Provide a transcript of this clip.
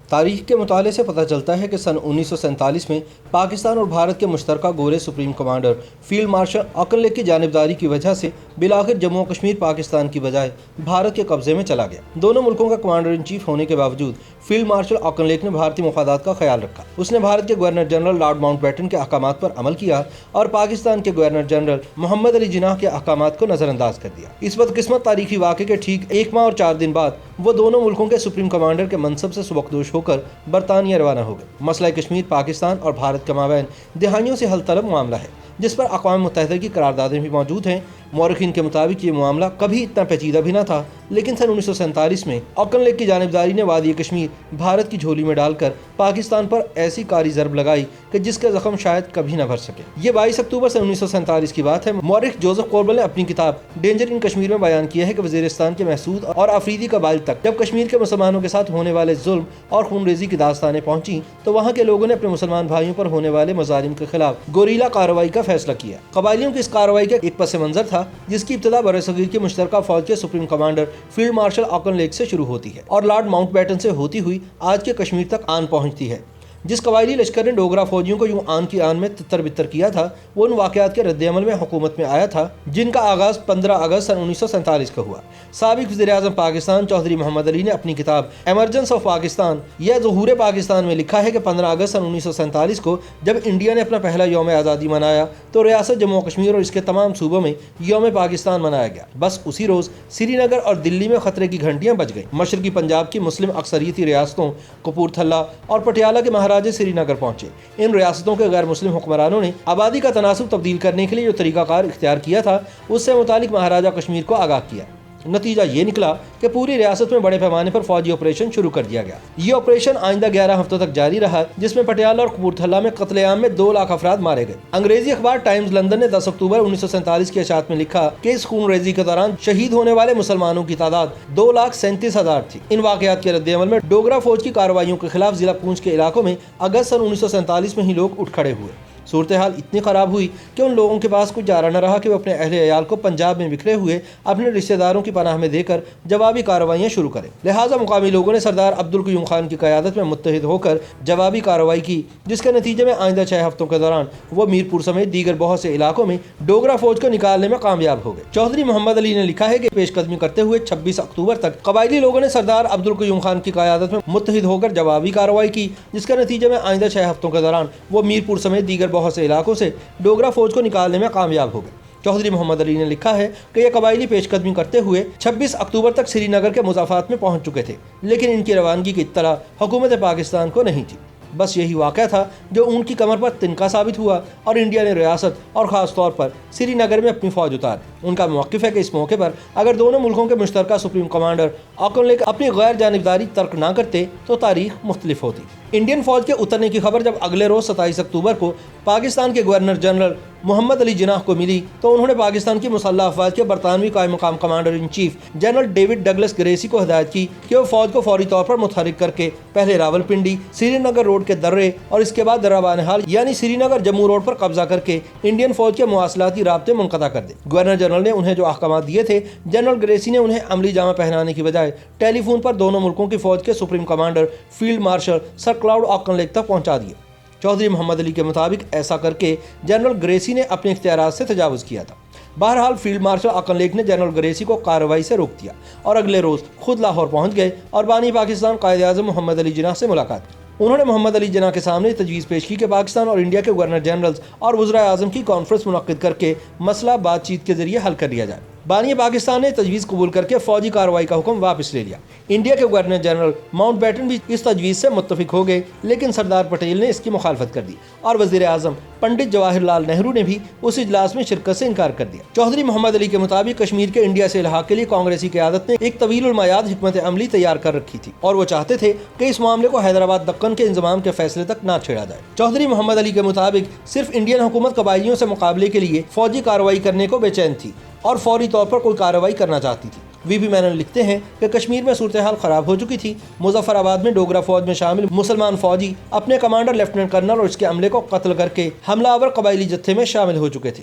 تاریخ کے مطالعے سے پتہ چلتا ہے کہ سن 1947 میں پاکستان اور بھارت کے مشترکہ گورے supreme commander field marshal Auchinleck کی جانبداری کی وجہ سے بالآخر جموں و کشمیر پاکستان کی بجائے بھارت کے قبضے میں چلا گیا۔ دونوں ملکوں کا کمانڈر ان چیف ہونے کے باوجود فیلڈ مارشل آکن لیگ نے بھارتی مفادات کا خیال رکھا۔ اس نے بھارت کے governor general lord Mountbatten کے احکامات پر عمل کیا اور پاکستان کے گورنر جنرل محمد علی جناح کے احکامات کو نظر انداز کر دیا۔ اس بدقسمت تاریخی واقعے کے ٹھیک 1 ماہ اور 4 دن بعد وہ دونوں ملکوں کے سپریم کمانڈر کے منصب سے سبکدوش ہو کر برطانیہ روانہ ہو گئے۔ مسئلہ کشمیر پاکستان اور بھارت کے مابین دہائیوں سے حل طلب معاملہ ہے، جس پر اقوام متحدہ کی قراردادیں بھی موجود ہیں۔ مورخین کے مطابق یہ معاملہ کبھی اتنا پیچیدہ بھی نہ تھا، لیکن سن 1947 میں آکن لیگ کی جانبداری نے وادی کشمیر بھارت کی جھولی میں ڈال کر پاکستان پر ایسی کاری ضرب لگائی کہ جس کا زخم شاید کبھی نہ بھر سکے۔ یہ 22 اکتوبر سن 1947 کی بات ہے۔ مورخ جوزف کوربل نے اپنی کتاب ڈینجر ان کشمیر میں بیان کیا ہے کہ وزیرستان کے محسود اور افریدی قبائل تک جب کشمیر کے مسلمانوں کے ساتھ ہونے والے ظلم اور خون ریزی کی داستانیں پہنچی تو وہاں کے لوگوں نے اپنے مسلمان بھائیوں پر ہونے والے مظالم کے خلاف گوریلا کارروائی کا فیصلہ کیا۔ قبائلیوں کی اس کارروائی کا ایک پس منظر تھا جس کی ابتدا برصغیر کی مشترکہ فوج کے supreme commander field marshal Auchinleck سے شروع ہوتی ہے اور لارڈ ماؤنٹ بیٹن سے ہوتی ہوئی آج کے کشمیر تک آن پہنچتی ہے۔ جس قبائلی لشکر نے ڈوگرا فوجیوں کو یوں آن کی آن میں تتر بتر کیا تھا، وہ ان واقعات کے رد عمل میں حکومت میں آیا تھا جن کا آغاز 15 اگست سن 1947 کا ہوا۔ سابق وزیر اعظم پاکستان چودھری محمد علی نے اپنی کتاب ایمرجنس آف پاکستان یا ظہور پاکستان میں لکھا ہے کہ 15 اگست سن 1947 کو جب انڈیا نے اپنا پہلا یوم آزادی منایا تو ریاست جموں و کشمیر اور اس کے تمام صوبوں میں یوم پاکستان منایا گیا۔ بس اسی روز سری نگر اور دلی میں خطرے کی گھنٹیاں بج گئیں۔ مشرقی پنجاب کی مسلم اکثریتی ریاستوں کپورتھلا اور پٹیالہ کے مہاراجے سری نگر پہنچے۔ ان ریاستوں کے غیر مسلم حکمرانوں نے آبادی کا تناسب تبدیل کرنے کے لیے جو طریقہ کار اختیار کیا تھا اس سے متعلق مہاراجہ کشمیر کو آگاہ کیا۔ نتیجہ یہ نکلا کہ پوری ریاست میں بڑے پیمانے پر فوجی آپریشن شروع کر دیا گیا۔ یہ آپریشن آئندہ 11 ہفتوں تک جاری رہا، جس میں پٹیالہ اور کپورتھلا میں قتل عام میں 2 لاکھ افراد مارے گئے۔ انگریزی اخبار ٹائمز لندن نے 10 اکتوبر 1947 کی اشاعت میں لکھا کہ اس خون ریزی کے دوران شہید ہونے والے مسلمانوں کی تعداد 2,37,000 تھی۔ ان واقعات کے رد عمل میں ڈوگرا فوج کی کارروائیوں کے خلاف ضلع پونچھ کے علاقوں میں اگست سن 1947 میں ہی لوگ اٹھ کھڑے ہوئے۔ صورتحال اتنی خراب ہوئی کہ ان لوگوں کے پاس کچھ چارہ نہ رہا کہ وہ اپنے اہل عیال کو پنجاب میں بکھرے ہوئے اپنے رشتہ داروں کی پناہ میں دے کر جوابی کارروائیاں شروع کریں۔ لہٰذا مقامی لوگوں نے سردار عبدالقیوم خان کی قیادت میں متحد ہو کر جوابی کارروائی کی، جس کے نتیجے میں آئندہ 6 ہفتوں کے دوران وہ میرپور سمیت دیگر بہت سے علاقوں میں ڈوگرا فوج کو نکالنے میں کامیاب ہو گئے۔ چودھری محمد علی نے لکھا ہے کہ پیش قدمی کرتے ہوئے 26 اکتوبر تک قبائلی لوگوں نے سردار عبدالقیوم خان کی قیادت میں متحد ہو کر جوابی کارروائی کی، جس کے نتیجے میں آئندہ 6 ہفتوں کے دوران وہ میرپور سمیت دیگر بہت سے علاقوں سے ڈوگرا فوج کو نکالنے میں کامیاب ہو گئے۔ چودھری محمد علی نے لکھا ہے کہ یہ قبائلی پیش قدمی کرتے ہوئے 26 اکتوبر تک سری نگر کے مضافات میں پہنچ چکے تھے، لیکن ان کی روانگی کی اطلاع حکومت پاکستان کو نہیں تھی۔ بس یہی واقعہ تھا جو ان کی کمر پر تنکا ثابت ہوا اور انڈیا نے ریاست اور خاص طور پر سری نگر میں اپنی فوج اتار۔ ان کا موقف ہے کہ اس موقع پر اگر دونوں ملکوں کے مشترکہ سپریم کمانڈر آکن لیگ اپنی غیر جانبداری ترک نہ کرتے تو تاریخ مختلف ہوتی۔ انڈین فوج کے اترنے کی خبر جب اگلے روز 27 اکتوبر کو پاکستان کے گورنر جنرل محمد علی جناح کو ملی تو انہوں نے پاکستان کی مسلح افواج کے برطانوی قائم مقام commander in chief general David Douglas Gracey کو ہدایت کی کہ وہ فوج کو فوری طور پر متحرک کر کے پہلے راولپنڈی سری نگر روڈ کے درے اور اس کے بعد درہ بانہال یعنی سری نگر جموں روڈ پر قبضہ کر کے انڈین فوج کے مواصلاتی رابطے منقطع کر دے۔ گورنر جنرل نے انہیں جو احکامات دیے تھے، جنرل گریسی نے انہیں عملی جامہ پہنانے کی بجائے ٹیلی فون پر دونوں ملکوں کی فوج کے سپریم کمانڈر فیلڈ مارشل سر کلاؤڈ آکن لیگ تک پہنچا دیے۔ چودھری محمد علی کے مطابق ایسا کر کے جنرل گریسی نے اپنے اختیارات سے تجاوز کیا تھا۔ بہرحال فیلڈ مارشل آکن لیگ نے جنرل گریسی کو کارروائی سے روک دیا اور اگلے روز خود لاہور پہنچ گئے اور بانی پاکستان قائد اعظم محمد علی جناح سے ملاقات کی۔ انہوں نے محمد علی جناح کے سامنے تجویز پیش کی کہ پاکستان اور انڈیا کے گورنر جنرلز اور وزرائے اعظم کی کانفرنس منعقد کر کے مسئلہ بات چیت کے ذریعے حل کر لیا جائے۔ بانی پاکستان نے تجویز قبول کر کے فوجی کارروائی کا حکم واپس لے لیا۔ انڈیا کے گورنر جنرل ماؤنٹ بیٹن بھی اس تجویز سے متفق ہو گئے، لیکن سردار پٹیل نے اس کی مخالفت کر دی اور وزیر اعظم پنڈت جواہر لال نہرو نے بھی اس اجلاس میں شرکت سے انکار کر دیا۔ چودھری محمد علی کے مطابق کشمیر کے انڈیا سے الحاق کے لیے کانگریسی قیادت نے ایک طویل المیعاد حکمت عملی تیار کر رکھی تھی اور وہ چاہتے تھے کہ اس معاملے کو حیدرآباد دکن کے انضمام کے فیصلے تک نہ چھیڑا جائے۔ چودھری محمد علی کے مطابق صرف انڈین حکومت قبائلیوں سے مقابلے کے لیے فوجی کارروائی کرنے کو بے چین تھی اور فوری طور پر کوئی کارروائی کرنا چاہتی تھی۔ وی پی مینن لکھتے ہیں کہ کشمیر میں صورتحال خراب ہو چکی تھی۔ مظفر آباد میں ڈوگرا فوج میں شامل مسلمان فوجی اپنے کمانڈر لیفٹیننٹ کرنل اور اس کے عملے کو قتل کر کے حملہ آور قبائلی جتھے میں شامل ہو چکے تھے۔